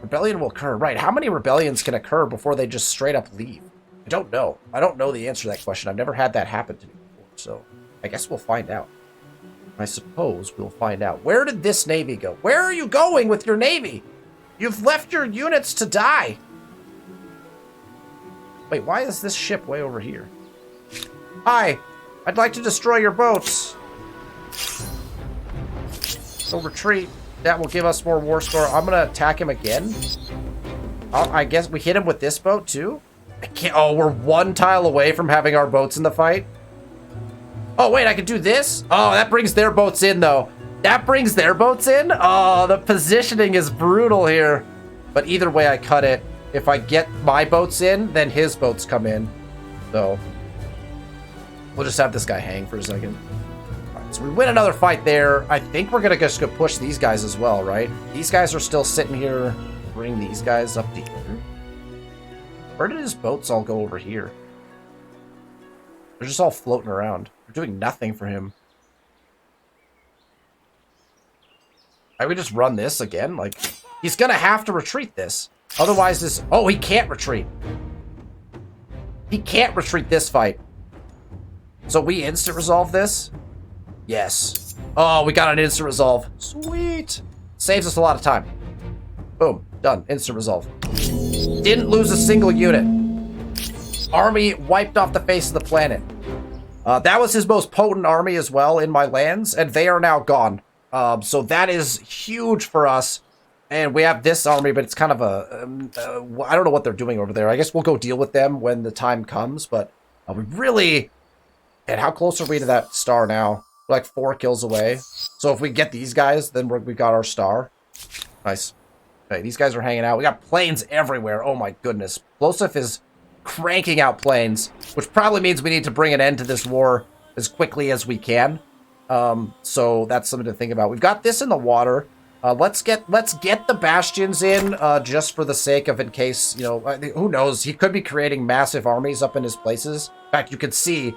Speaker 1: rebellion will occur. Right? How many rebellions can occur before they just straight up leave? I don't know. I don't know the answer to that question. I've never had that happen to me before, so I guess we'll find out. I suppose we'll find out. Where did this navy go? Where are you going with your navy? You've left your units to die. Wait, why is this ship way over here? Hi. I'd like to destroy your boats. So retreat. That will give us more war score. I'm going to attack him again. I guess we hit him with this boat too. I can't. Oh, we're 1 tile away from having our boats in the fight. Oh, wait, I could do this? Oh, that brings their boats in, though. That brings their boats in? Oh, the positioning is brutal here. But either way, I cut it. If I get my boats in, then his boats come in. So... we'll just have this guy hang for a second. Right, so we win another fight there. I think we're going to just go push these guys as well, right? These guys are still sitting here. Bring these guys up to here. Where did his boats all go over here? They're just all floating around. They're doing nothing for him. I would just run this again. Like, he's going to have to retreat this. Otherwise, this... oh, he can't retreat. He can't retreat this fight. So we instant resolve this? Yes. Oh, we got an instant resolve. Sweet. Saves us a lot of time. Boom. Done. Instant resolve. Didn't lose a single unit. Army wiped off the face of the planet. That was his most potent army as well in my lands, and they are now gone. So that is huge for us. And we have this army, but it's kind of a... I don't know what they're doing over there. I guess we'll go deal with them when the time comes, but we really... and how close are we to that star now? We're like 4 kills away. So if we get these guys, then we got our star. Nice. Okay, these guys are hanging out. We got planes everywhere. Oh my goodness. Plosif is cranking out planes, which probably means we need to bring an end to this war as quickly as we can. So that's something to think about. We've got this in the water. Let's get the bastions in just for the sake of in case, you know, who knows? He could be creating massive armies up in his places. In fact, you can see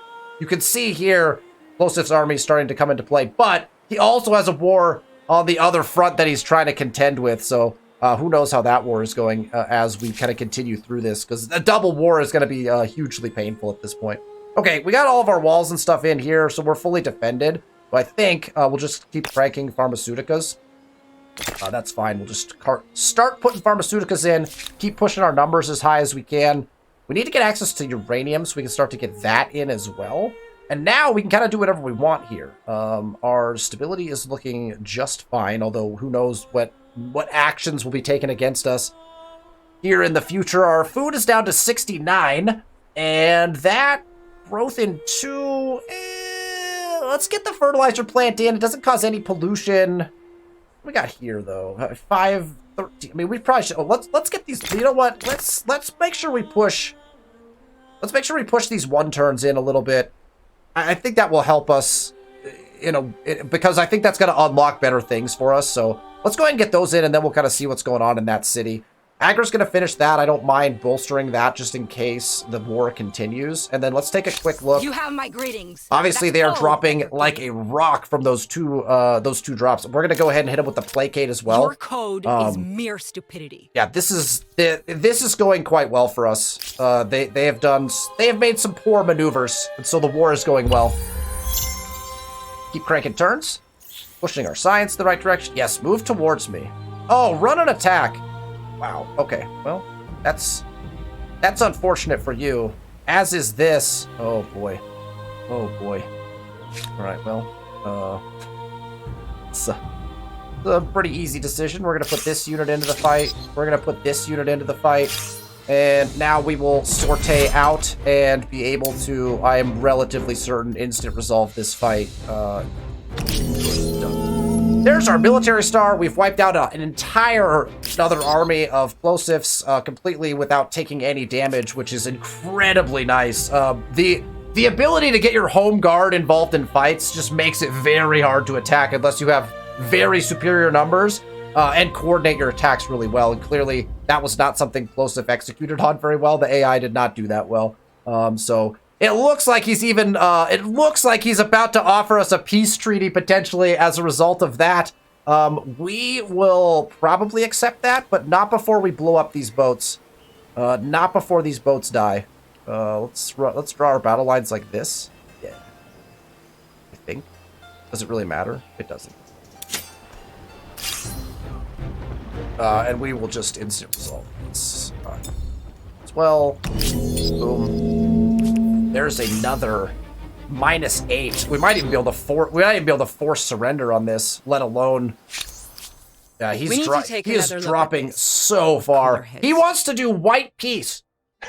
Speaker 1: here Plosif's army starting to come into play, but he also has a war on the other front that he's trying to contend with, so who knows how that war is going as we kind of continue through this, because a double war is going to be hugely painful at this point. Okay, we got all of our walls and stuff in here, so we're fully defended, but I think we'll just keep cranking pharmaceuticas. That's fine, we'll just start putting pharmaceuticas in, keep pushing our numbers as high as we can. We need to get access to uranium so we can start to get that in as well. And now we can kind of do whatever we want here. Our stability is looking just fine, although who knows what actions will be taken against us here in the future. Our food is down to 69, and that growth in 2... let's get the fertilizer plant in. It doesn't cause any pollution. What we got here, though? 5, 13. I mean, we probably should... oh, let's get these... you know what? Let's make sure we push... let's make sure we push these 1 turns in a little bit. I think that will help us, because I think that's going to unlock better things for us. So let's go ahead and get those in, and then we'll kind of see what's going on in that city. Aggro's going to finish that. I don't mind bolstering that just in case the war continues. And then let's take a quick look.
Speaker 3: You have my greetings.
Speaker 1: Obviously,
Speaker 3: That's
Speaker 1: they are
Speaker 3: all.
Speaker 1: dropping like a rock from those two drops. We're going to go ahead and hit them with the placate as well.
Speaker 3: Your code is mere stupidity.
Speaker 1: Yeah, this is going quite well for us. They have made some poor maneuvers, and so the war is going well. Keep cranking turns. Pushing our science the right direction. Yes, move towards me. Oh, run an attack. Wow. Okay. Well, that's unfortunate for you. As is this. Oh boy. Oh boy. All right. Well, it's a pretty easy decision. We're gonna put this unit into the fight. We're gonna put this unit into the fight, and now we will sortie out and be able to, I am relatively certain, instant resolve this fight. There's our military star. We've wiped out an entire other army of plosifs completely without taking any damage, which is incredibly nice. The ability to get your home guard involved in fights just makes it very hard to attack unless you have very superior numbers and coordinate your attacks really well. And clearly, that was not something plosif executed on very well. The AI did not do that well. So it looks like he's even, it looks like he's about to offer us a peace treaty potentially as a result of that. We will probably accept that, but not before we blow up these boats. Not before these boats die. Let's draw our battle lines like this. Yeah. I think. Does it really matter? It doesn't. And we will just instant resolve this. As well. Boom. There's another -8. We might even be able to force surrender on this, let alone. Yeah, he's dropping so far. He wants to do white peace.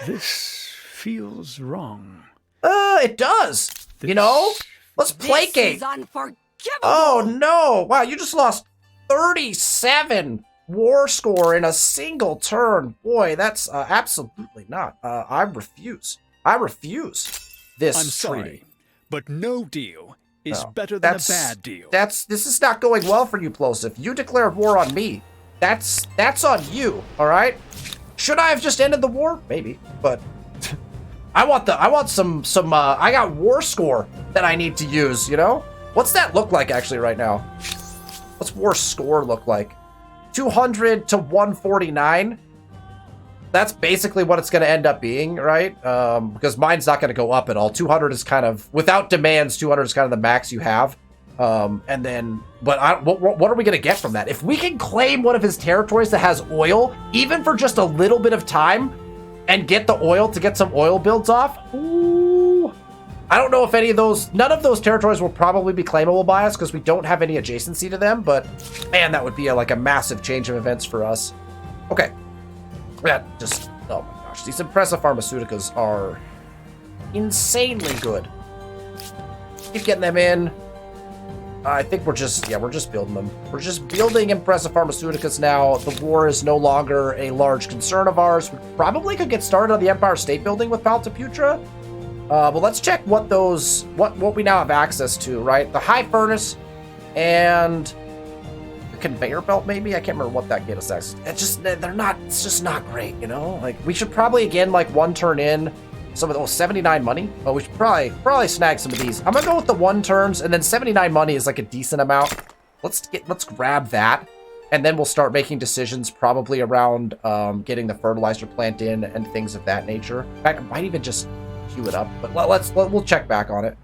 Speaker 5: This feels wrong.
Speaker 1: It does. You know? Let's placate.
Speaker 3: This is unforgivable.
Speaker 1: Oh no! Wow, you just lost 37 war score in a single turn. Boy, that's absolutely not. I refuse. I refuse this
Speaker 5: I'm sorry,
Speaker 1: treaty.
Speaker 5: but no deal is
Speaker 1: No,
Speaker 5: better than a bad deal.
Speaker 1: This is not going well for you, Plosive. You declared war on me. That's on you. All right. Should I have just ended the war? Maybe, but I got war score that I need to use. You know, what's that look like actually right now? What's war score look like? 200 to 149. That's basically what it's going to end up being, right? Because mine's not going to go up at all. 200 is kind of, without demands, 200 is kind of the max you have. And then, but what are we going to get from that? If we can claim one of his territories that has oil, even for just a little bit of time, and get the oil to get some oil builds off, ooh, I don't know if none of those territories will probably be claimable by us because we don't have any adjacency to them, but man, that would be like a massive change of events for us. Okay. That just, oh my gosh, these impressive pharmaceuticals are insanely good. Keep getting them in. I think we're just building them. We're just building impressive pharmaceuticals now. The war is no longer a large concern of ours. We probably could get started on the Empire State Building with Palta Putra. But let's check what we now have access to, right? The High Furnace and conveyor belt, maybe. I can't remember what that gets us. It's just not great, you know. Like we should probably again like one turn in some of those 79 money. Oh, we should probably snag some of these. I'm gonna go with the 1 turns, and then 79 money is like a decent amount. Let's grab that, and then we'll start making decisions probably around getting the fertilizer plant in and things of that nature. In fact, I might even just queue it up, but we'll check back on it.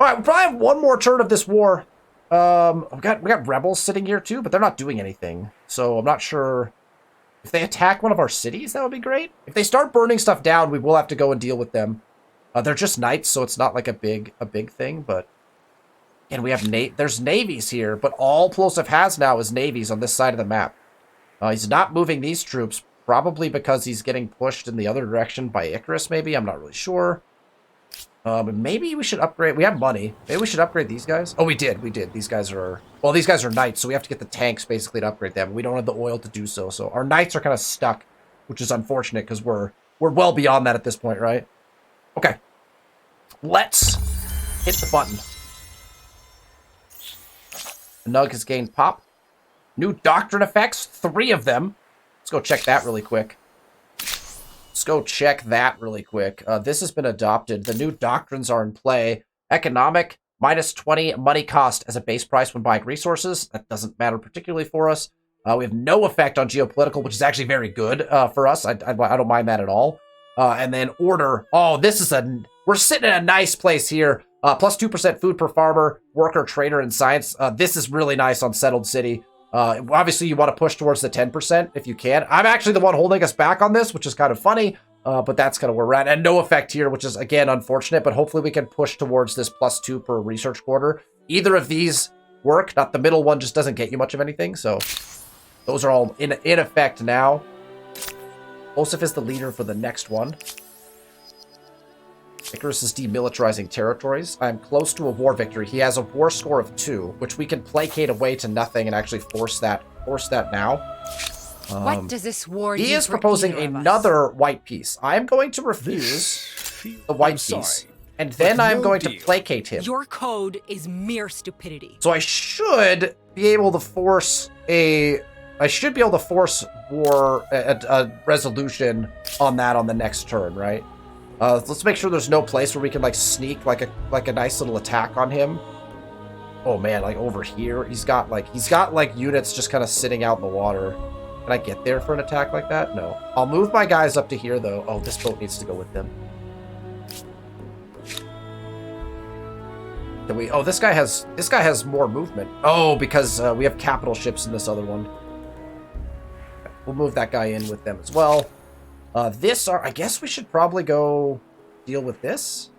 Speaker 1: All right, we'll probably have one more turn of this war. We got rebels sitting here too, but they're not doing anything. So I'm not sure if they attack one of our cities. That would be great. If they start burning stuff down, we will have to go and deal with them. They're just knights, so it's not like a big thing. But and we have there's navies here, but all Plosive has now is navies on this side of the map. He's not moving these troops, probably because he's getting pushed in the other direction by Icarus. Maybe I'm not really sure. Maybe we should upgrade. We have money. Maybe we should upgrade these guys. Oh, we did. These guys are knights, so we have to get the tanks basically to upgrade them. We don't have the oil to do so. So our knights are kind of stuck, which is unfortunate because we're well beyond that at this point, right? Okay. Let's hit the button. The Nug has gained pop. New doctrine effects, 3 of them. Let's go check that really quick. Let's go check that really quick. This has been adopted. The new doctrines are in play. Economic, -20 money cost as a base price when buying resources. That doesn't matter particularly for us. We have no effect on geopolitical, which is actually very good for us. I don't mind that at all. And then order. Oh, this is we're sitting in a nice place here. Plus 2% food per farmer, worker, trader, and science. This is really nice on Settled City. Obviously, you want to push towards the 10% if you can. I'm actually the one holding us back on this, which is kind of funny. But that's kind of where we're at. And no effect here, which is, again, unfortunate. But hopefully we can push towards this +2 per research quarter. Either of these work. Not the middle one just doesn't get you much of anything. So those are all in effect now. Osif is the leader for the next one. Icarus is demilitarizing territories. I'm close to a war victory. He has a war score of 2, which we can placate away to nothing and actually force that now.
Speaker 3: What does this war do?
Speaker 1: He is
Speaker 3: for
Speaker 1: proposing
Speaker 3: either of us?
Speaker 1: another white piece. I am going to refuse the white piece. And then I'm going to placate him.
Speaker 3: Your code is mere stupidity.
Speaker 1: So I should be able to force war, a resolution on that on the next turn, right? Let's make sure there's no place where we can like sneak like a nice little attack on him. Oh man, like over here, he's got like units just kind of sitting out in the water. Can I get there for an attack like that? No. I'll move my guys up to here though. Oh, this boat needs to go with them. Can we? Oh, this guy has more movement. Oh, because we have capital ships in this other one. We'll move that guy in with them as well. I guess we should probably go deal with this.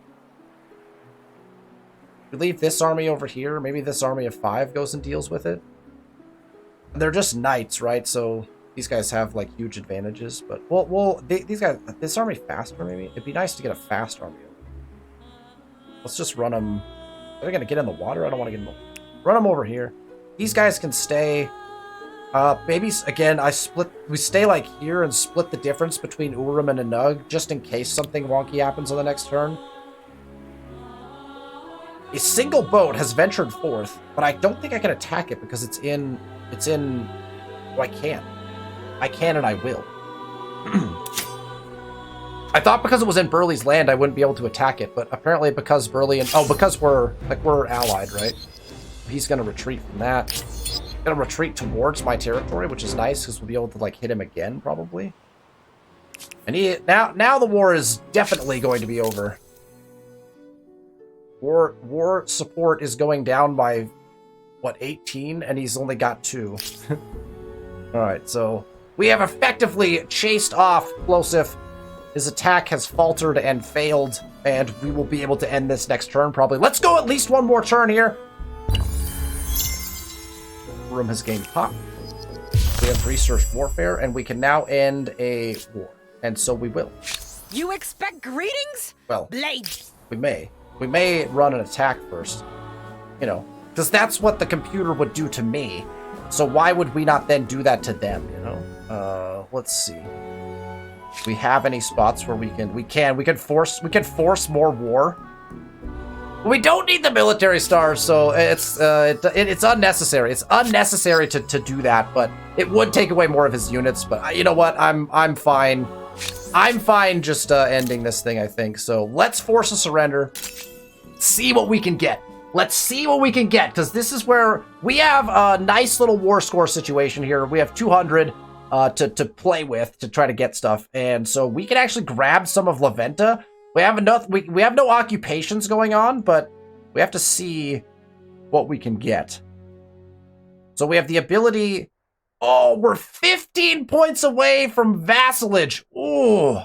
Speaker 1: We leave this army over here. Maybe this army of 5 goes and deals with it. They're just knights, right? So these guys have like huge advantages. But these guys, this army faster maybe. It'd be nice to get a fast army. Let's just run them. Are they gonna get in the water? I don't want to get in the. Run them over here. These guys can stay. Maybe, again, we stay like here and split the difference between Urim and Anug, just in case something wonky happens on the next turn. A single boat has ventured forth, but I don't think I can attack it because it's in, oh, I can and I will. I thought because it was in Burley's land, I wouldn't be able to attack it, but apparently because because we're allied, right? He's gonna retreat from that. Gonna retreat towards my territory, which is nice because we'll be able to like hit him again probably. And now the war is definitely going to be over. War support is going down by what, 18, and he's only got 2. All right, so we have effectively chased off Plosif. His attack has faltered and failed, and we will be able to end this next turn probably. Let's go at least one more turn here. Room has gained pop. We have researched warfare, and we can now end a war. And so we will.
Speaker 3: You expect greetings?
Speaker 1: Well,
Speaker 3: Blade.
Speaker 1: we may run an attack first. You know, because that's what the computer would do to me. So why would we not then do that to them, you know? Let's see. Do we have any spots where we can force more war? We don't need the military stars, so it's unnecessary. It's unnecessary to do that, but it would take away more of his units. But you know what? I'm fine. I'm fine just ending this thing, I think. So let's force a surrender. See what we can get. Let's see what we can get, because this is where we have a nice little war score situation here. We have 200 to play with to try to get stuff, and so we can actually grab some of La Venta. We have enough. We have no occupations going on, but we have to see what we can get. So we have the ability. Oh, we're 15 points away from vassalage. Ooh,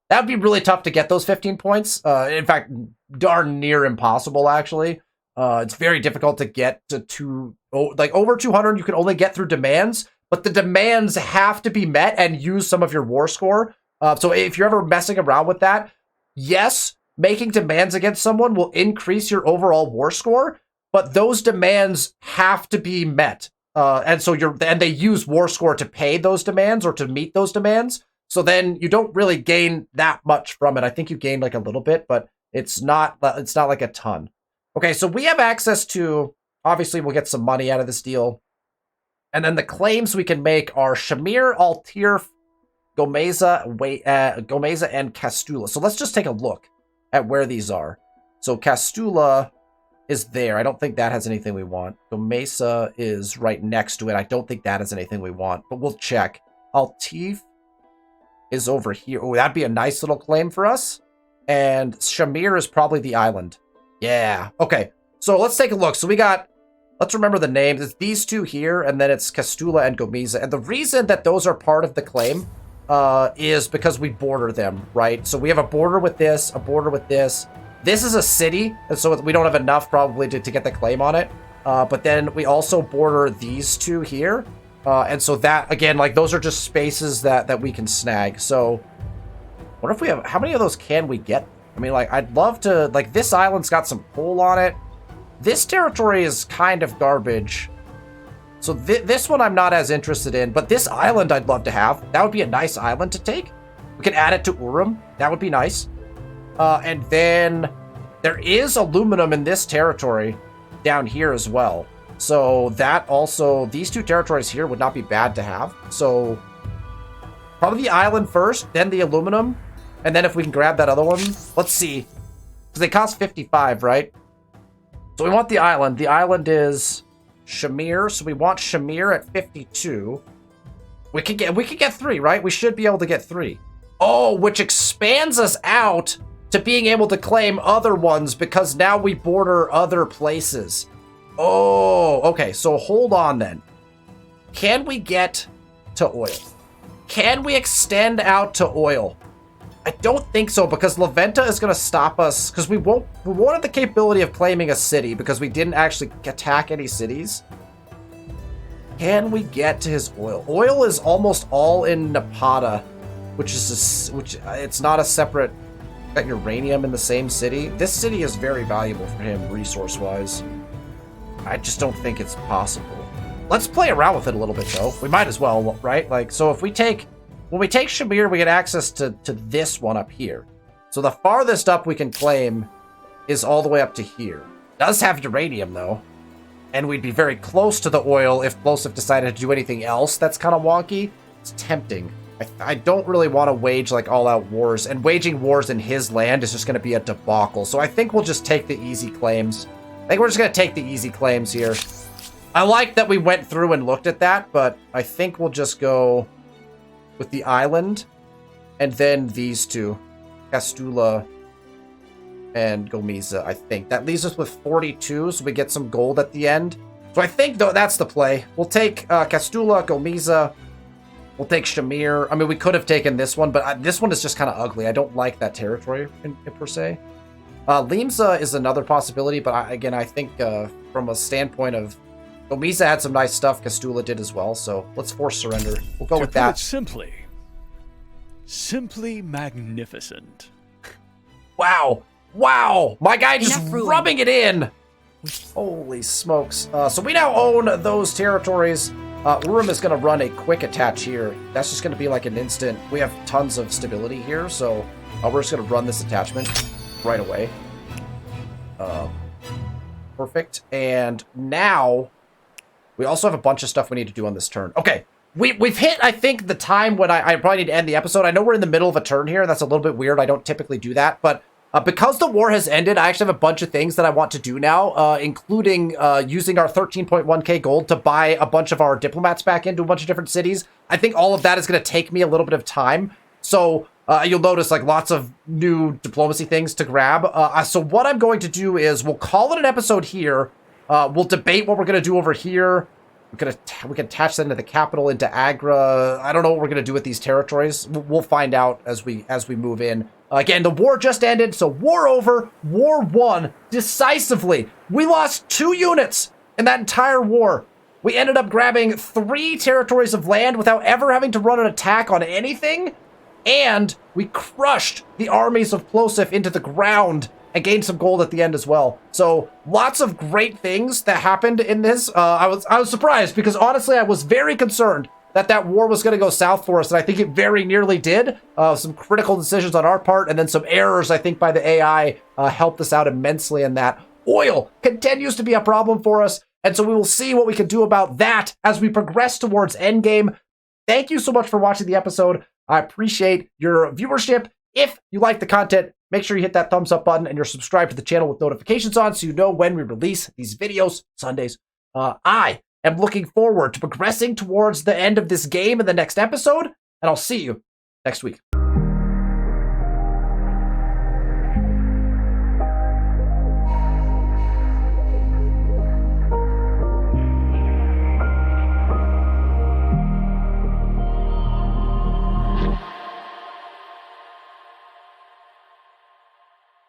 Speaker 1: that'd be really tough to get those 15 points. In fact, darn near impossible, actually. It's very difficult to get to like over 200. You can only get through demands, but the demands have to be met and use some of your war score. So if you're ever messing around with that, yes, making demands against someone will increase your overall war score, but those demands have to be met. And they use war score to pay those demands or to meet those demands. So then you don't really gain that much from it. I think you gain like a little bit, but it's not like a ton. Okay, so we have access to, obviously we'll get some money out of this deal. And then the claims we can make are Shamir, Altir, Gomeza and Castula. So let's just take a look at where these are. So Castula is there. I don't think that has anything we want. Gomeza is right next to it. I don't think that has anything we want, but we'll check. Altif is over here. Oh, that'd be a nice little claim for us. And Shamir is probably the island. Yeah. Okay. So let's take a look. So we got, let's remember the names. It's these two here, and then it's Castula and Gomeza. And the reason that those are part of the claim is because we border them, right? So we have a border with this, a border with this. This is a city, and so we don't have enough probably to get the claim on it. But then we also border these two here. And so that, again, like those are just spaces that we can snag. So what if we have, how many of those can we get? I mean, like, I'd love to, like, this island's got some coal on it. This territory is kind of garbage. So this one I'm not as interested in, but this island I'd love to have. That would be a nice island to take. We could add it to Urim. That would be nice. And then there is aluminum in this territory down here as well. So that also, these two territories here would not be bad to have. So probably the island first, then the aluminum. And then if we can grab that other one, let's see. Because they cost 55, right? So we want the island. The island is Shamir. So we want Shamir at 52. We could get 3, right? We should be able to get 3. Oh, which expands us out to being able to claim other ones because now we border other places. Oh, okay. So hold on then. Can we get to oil? Can we extend out to oil? I don't think so because La Venta is going to stop us because we won't have the capability of claiming a city because we didn't actually attack any cities. Can we get to his oil? Oil is almost all in Napata, which it's not a separate. Got uranium in the same city. This city is very valuable for him resource-wise. I just don't think it's possible. Let's play around with it a little bit though. We might as well, right? Like, so if we take, when we take Shamir, we get access to this one up here. So the farthest up we can claim is all the way up to here. Does have uranium though. And we'd be very close to the oil if Plosive decided to do anything else that's kind of wonky. It's tempting. I don't really want to wage like all-out wars, and waging wars in his land is just going to be a debacle. So I think we'll just take the easy claims. I think we're just going to take the easy claims here. I like that we went through and looked at that, but I think we'll just go with the island and then these two, Castula and Gomeza, I think. That leaves us with 42, so we get some gold at the end. So I think that's the play. We'll take Castula, Gomeza. We'll take Shamir. I mean, we could have taken this one, but this one is just kind of ugly. I don't like that territory per se. Limsa is another possibility, but I think from a standpoint of Gomeza had some nice stuff. Castula did as well, so let's force surrender. We'll go with that.
Speaker 5: Simply magnificent.
Speaker 1: Wow. Wow. My guy just rubbing it in. Holy smokes. So we now own those territories. Urim is going to run a quick attach here. That's just going to be like an instant. We have tons of stability here, so we're just going to run this attachment right away. Perfect. And now we also have a bunch of stuff we need to do on this turn. Okay, we've hit, I think, the time when I probably need to end the episode. I know we're in the middle of a turn here. That's a little bit weird. I don't typically do that, but because the war has ended, I actually have a bunch of things that I want to do now, including using our 13.1k gold to buy a bunch of our diplomats back into a bunch of different cities. I think all of that is going to take me a little bit of time. So you'll notice like lots of new diplomacy things to grab. So what I'm going to do is we'll call it an episode here. We'll debate what we're going to do over here. We can attach that into the capital, into Agra. I don't know what we're going to do with these territories. We'll find out as we move in. Again, the war just ended, so war over, war won decisively. We lost 2 units in that entire war. We ended up grabbing 3 territories of land without ever having to run an attack on anything. And we crushed the armies of Plosive into the ground and gained some gold at the end as well. So lots of great things that happened in this. I was surprised because honestly, I was very concerned that war was going to go south for us, and I think it very nearly did. Some critical decisions on our part, and then some errors, I think, by the AI helped us out immensely in that. Oil continues to be a problem for us, and so we will see what we can do about that as we progress towards endgame. Thank you so much for watching the episode. I appreciate your viewership. If you like the content, make sure you hit that thumbs up button and you're subscribed to the channel with notifications on so you know when we release these videos Sundays. I am looking forward to progressing towards the end of this game in the next episode, and I'll see you next week.